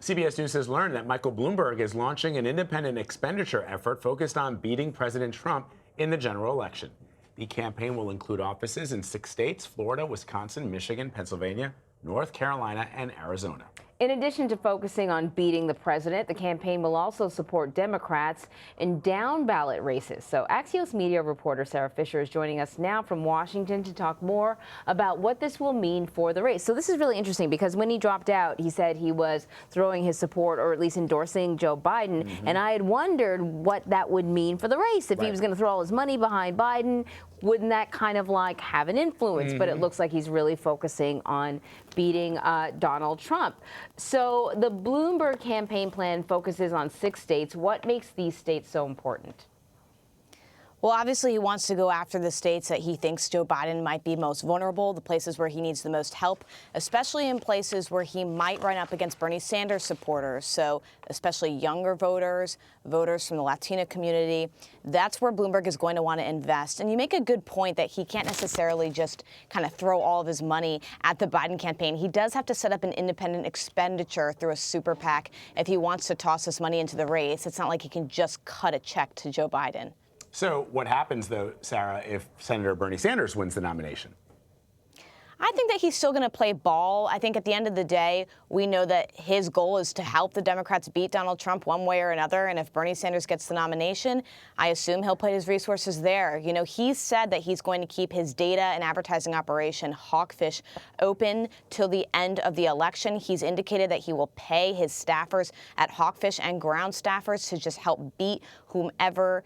CBS News has learned that Michael Bloomberg is launching an independent expenditure effort focused on beating President Trump in the general election. The campaign will include offices in 6 states: Florida, Wisconsin, Michigan, Pennsylvania, North Carolina, and Arizona. In addition to focusing on beating the president, the campaign will also support Democrats in down-ballot races. So Axios media reporter Sara Fischer is joining us now from Washington to talk more about what this will mean for the race. So this is really interesting because when he dropped out, he said he was throwing his support, or at least endorsing, Joe Biden. And I had wondered what that would mean for the race. If he was going to throw all his money behind Biden, wouldn't that kind of like have an influence? But it looks like he's really focusing on beating Donald Trump. So the Bloomberg campaign plan focuses on 6 states. What makes these states so important? Well, obviously, he wants to go after the states that he thinks Joe Biden might be most vulnerable, the places where he needs the most help, especially in places where he might run up against Bernie Sanders supporters. So especially younger voters, voters from the Latino community. That's where Bloomberg is going to want to invest. And you make a good point that he can't necessarily just kind of throw all of his money at the Biden campaign. He does have to set up an independent expenditure through a super PAC if he wants to toss this money into the race. It's not like he can just cut a check to Joe Biden. So what happens, though, Sarah, if Senator Bernie Sanders wins the nomination? I think that he's still going to play ball. I think at the end of the day, we know that his goal is to help the Democrats beat Donald Trump one way or another. And if Bernie Sanders gets the nomination, I assume he'll put his resources there. You know, he's said that he's going to keep his data and advertising operation, Hawkfish, open till the end of the election. He's indicated that he will pay his staffers at Hawkfish and ground staffers to just help beat whomever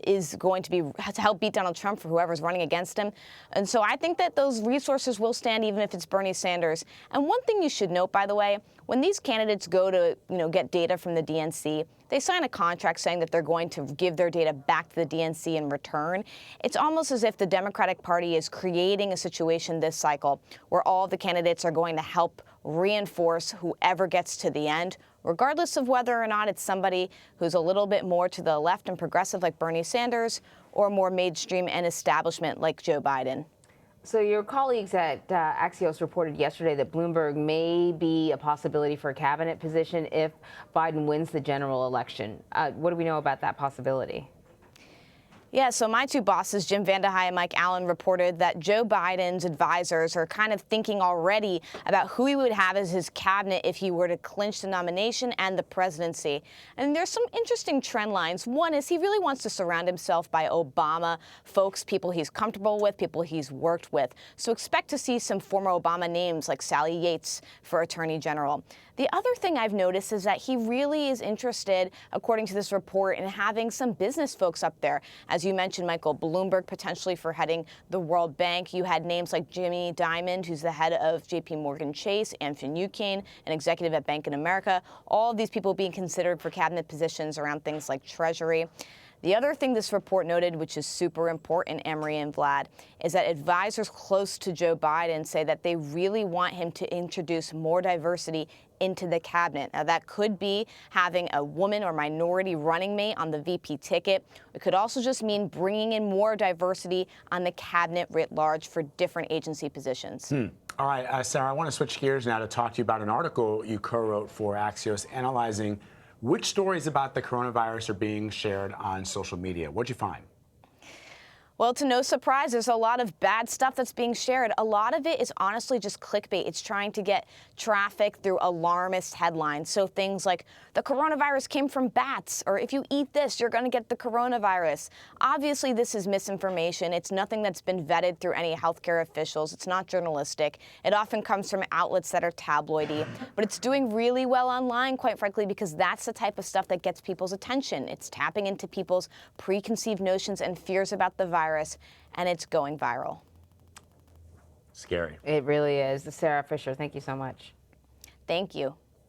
is going to be to help beat Donald Trump for whoever's running against him. And so I think that those resources will stand even if it's Bernie Sanders. And one thing you should note, by the way, when these candidates go to, get data from the DNC, they sign a contract saying that they're going to give their data back to the DNC in return. It's almost as if the Democratic Party is creating a situation this cycle where all of the candidates are going to help reinforce whoever gets to the end, regardless of whether or not it's somebody who's a little bit more to the left and progressive like Bernie Sanders or more mainstream and establishment like Joe Biden. So your colleagues at Axios reported yesterday that Bloomberg may be a possibility for a cabinet position if Biden wins the general election. What do we know about that possibility? Yeah, so my two bosses, Jim Vandehei and Mike Allen, reported that Joe Biden's advisors are kind of thinking already about who he would have as his cabinet if he were to clinch the nomination and the presidency. And there's some interesting trend lines. One is he really wants to surround himself by Obama folks, people he's comfortable with, people he's worked with. So expect to see some former Obama names like Sally Yates for Attorney General. The other thing I've noticed is that he really is interested, according to this report, in having some business folks up there. As you mentioned, Michael Bloomberg potentially for heading the World Bank. You had names like Jimmy Dimon, who's the head of JP Chase, Anthony Nucane, an executive at Bank of America. All of these people being considered for cabinet positions around things like Treasury. The other thing this report noted, which is super important, Emery and Vlad, is that advisors close to Joe Biden say that they really want him to introduce more diversity into the cabinet. Now, that could be having a woman or minority running mate on the VP ticket. It could also just mean bringing in more diversity on the cabinet writ large for different agency positions. All right, Sarah, I want to switch gears now to talk to you about an article you co-wrote for Axios analyzing which stories about the coronavirus are being shared on social media. What'd you find? Well, to no surprise, there's a lot of bad stuff that's being shared. A lot of it is honestly just clickbait. It's trying to get traffic through alarmist headlines. So things like, the coronavirus came from bats, or if you eat this, you're going to get the coronavirus. Obviously, this is misinformation. It's nothing that's been vetted through any healthcare officials. It's not journalistic. It often comes from outlets that are tabloidy. But it's doing really well online, quite frankly, because that's the type of stuff that gets people's attention. It's tapping into people's preconceived notions and fears about the virus, and it's going viral. Scary. It really is. Sara Fischer, thank you so much. Thank you.